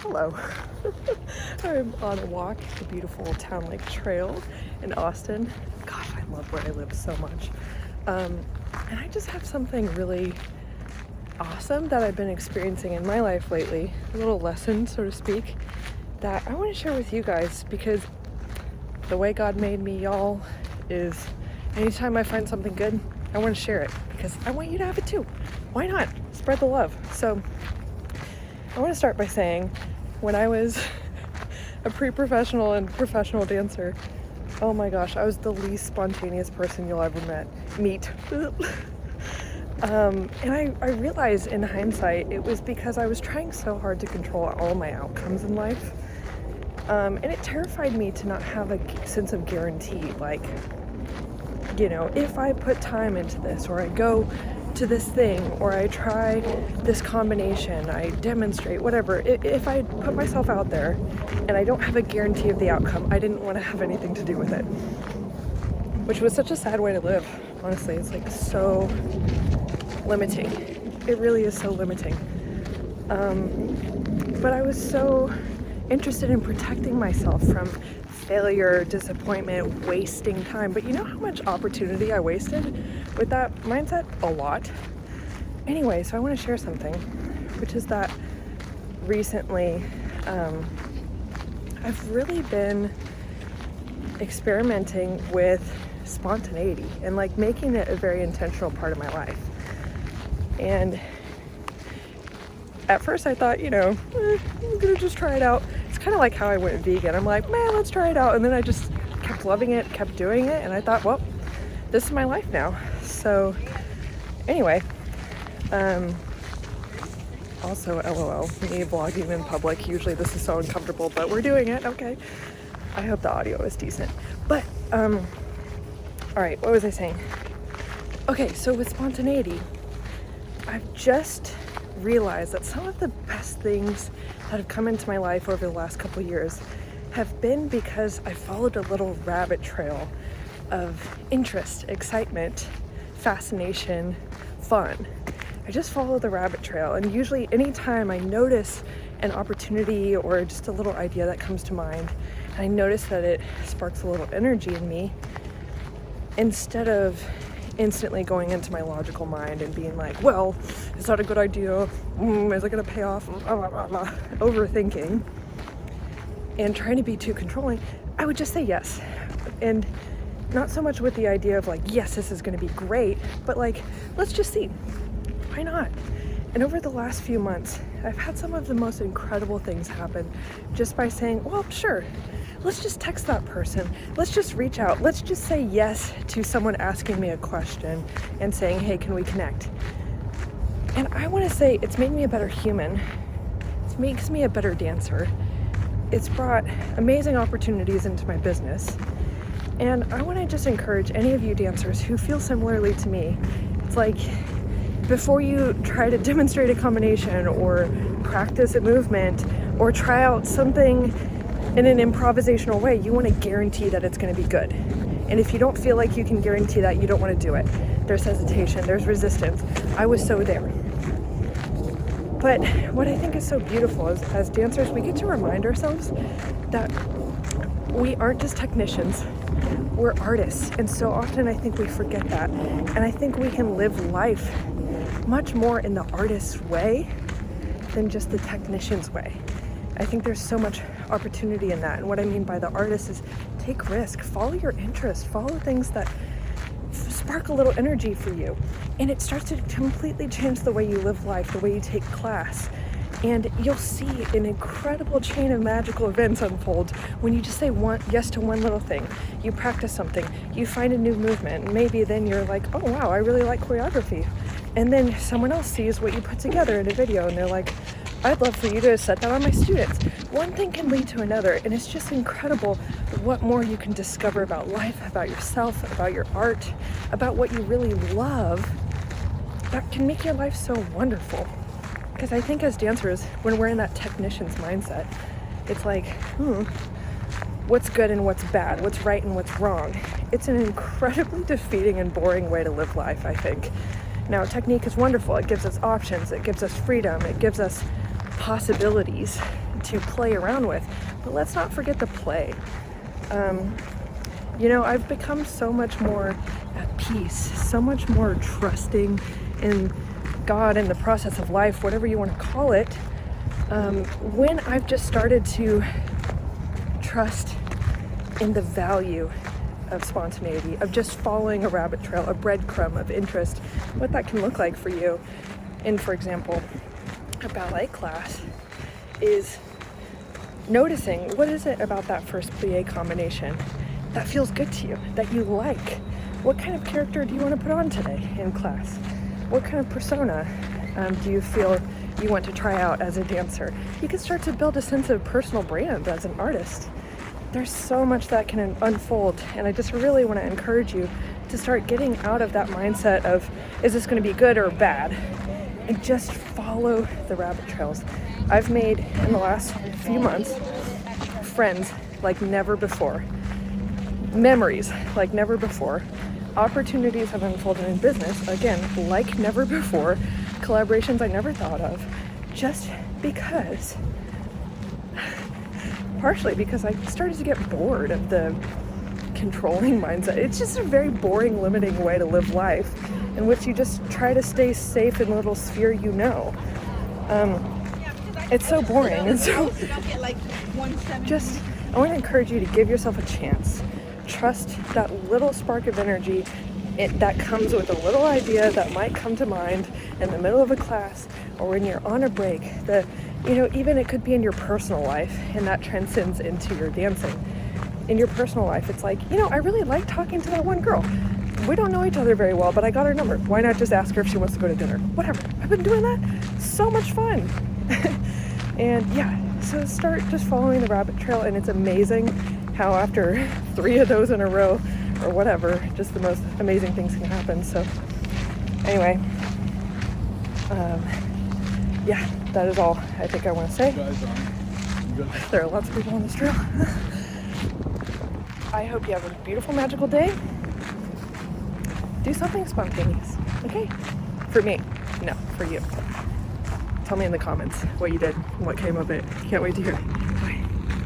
Hello. I'm on a walk at the beautiful Town Lake Trail in Austin. Gosh, I love where I live so much. And I just have something really awesome that I've been experiencing in my life lately, a little lesson, so to speak, that I want to share with you guys because the way God made me, y'all, is anytime I find something good, I want to share it because I want you to have it too. Why not? Spread the love. So I want to start by saying when I was a pre-professional and professional dancer, oh my gosh, I was the least spontaneous person you'll ever meet. And I realized in hindsight it was because I was trying so hard to control all my outcomes in life. And it terrified me to not have a sense of guarantee, like, you know, if I put time into this, or I go to this thing, or I try this combination, I demonstrate, whatever. If I put myself out there and I don't have a guarantee of the outcome, I didn't want to have anything to do with it. Which was such a sad way to live, honestly. It's like so limiting. It really is so limiting. But I was so interested in protecting myself from failure, disappointment, wasting time. But you know how much opportunity I wasted with that mindset? A lot. Anyway, so I want to share something, which is that recently I've really been experimenting with spontaneity and like making it a very intentional part of my life. And at first I thought, I'm gonna just try it out. It's kind of like how I went vegan. I'm like, man, let's try it out. And then I just kept loving it, kept doing it. And I thought, well, this is my life now. So anyway, also LOL, me vlogging in public. Usually this is so uncomfortable, but we're doing it. Okay. I hope the audio is decent. But, all right, what was I saying? Okay, so with spontaneity, I've just realized that some of the best things that have come into my life over the last couple of years have been because I followed a little rabbit trail of interest, excitement, fascination, fun. I just follow the rabbit trail, and usually anytime I notice an opportunity or just a little idea that comes to mind, and I notice that it sparks a little energy in me, instead of instantly going into my logical mind and being like, well, is that a good idea? Is it going to pay off? Overthinking and trying to be too controlling, I would just say yes. And not so much with the idea of like, yes, this is going to be great, but like, let's just see. Why not? And over the last few months, I've had some of the most incredible things happen just by saying, well, sure, let's just text that person. Let's just reach out. Let's just say yes to someone asking me a question and saying, hey, can we connect? And I want to say it's made me a better human. It makes me a better dancer. It's brought amazing opportunities into my business. And I want to just encourage any of you dancers who feel similarly to me. It's like, before you try to demonstrate a combination or practice a movement or try out something in an improvisational way, you want to guarantee that it's going to be good. And if you don't feel like you can guarantee that, you don't want to do it. There's hesitation, there's resistance. I was so there. But what I think is so beautiful is, as dancers, we get to remind ourselves that we aren't just technicians, we're artists. And so often I think we forget that. And I think we can live life much more in the artist's way than just the technician's way. I think there's so much opportunity in that. And what I mean by the artist is take risk, follow your interest, follow things that spark a little energy for you. And it starts to completely change the way you live life, the way you take class. And you'll see an incredible chain of magical events unfold when you just say yes to one little thing. You practice something, you find a new movement, and maybe then you're like, oh wow, I really like choreography. And then someone else sees what you put together in a video and they're like, I'd love for you to set that on my students. One thing can lead to another, and it's just incredible what more you can discover about life, about yourself, about your art, about what you really love. That can make your life so wonderful. Because I think as dancers, when we're in that technician's mindset, it's like, what's good and what's bad, what's right and what's wrong. It's an incredibly defeating and boring way to live life, I think. Now, technique is wonderful. It gives us options. It gives us freedom. It gives us possibilities to play around with, but let's not forget the play. You know, I've become so much more at peace, so much more trusting in God and the process of life, whatever you want to call it, when I've just started to trust in the value of spontaneity, of just following a rabbit trail, a breadcrumb of interest, what that can look like for you. In, for example, a ballet class is noticing what is it about that first plie combination that feels good to you, that you like. What kind of character do you want to put on today in class? What kind of persona do you feel you want to try out as a dancer? You can start to build a sense of personal brand as an artist. There's so much that can unfold, and I just really want to encourage you to start getting out of that mindset of, is this going to be good or bad? And just follow the rabbit trails. I've made, in the last few months, friends like never before. Memories like never before. Opportunities have unfolded in business, again, like never before. Collaborations I never thought of, just because, partially because I started to get bored of the controlling mindset. It's just a very boring, limiting way to live life, in which you just try to stay safe in the little sphere you know. It's so boring, and so just, I want to encourage you to give yourself a chance. Trust that little spark of energy that comes with a little idea that might come to mind in the middle of a class or when you're on a break. Even it could be in your personal life, and that transcends into your dancing. In your personal life, it's like, I really like talking to that one girl. We don't know each other very well, but I got her number. Why not just ask her if she wants to go to dinner? Whatever. I've been doing that. So much fun. And yeah, so start just following the rabbit trail, and it's amazing how after 3 of those in a row or whatever, just the most amazing things can happen. So anyway, yeah, that is all I think I want to say. There are lots of people on this trail. I hope you have a beautiful, magical day. Do something spontaneous, okay? For me, no, for you. Tell me in the comments what you did, what came of it. Can't wait to hear.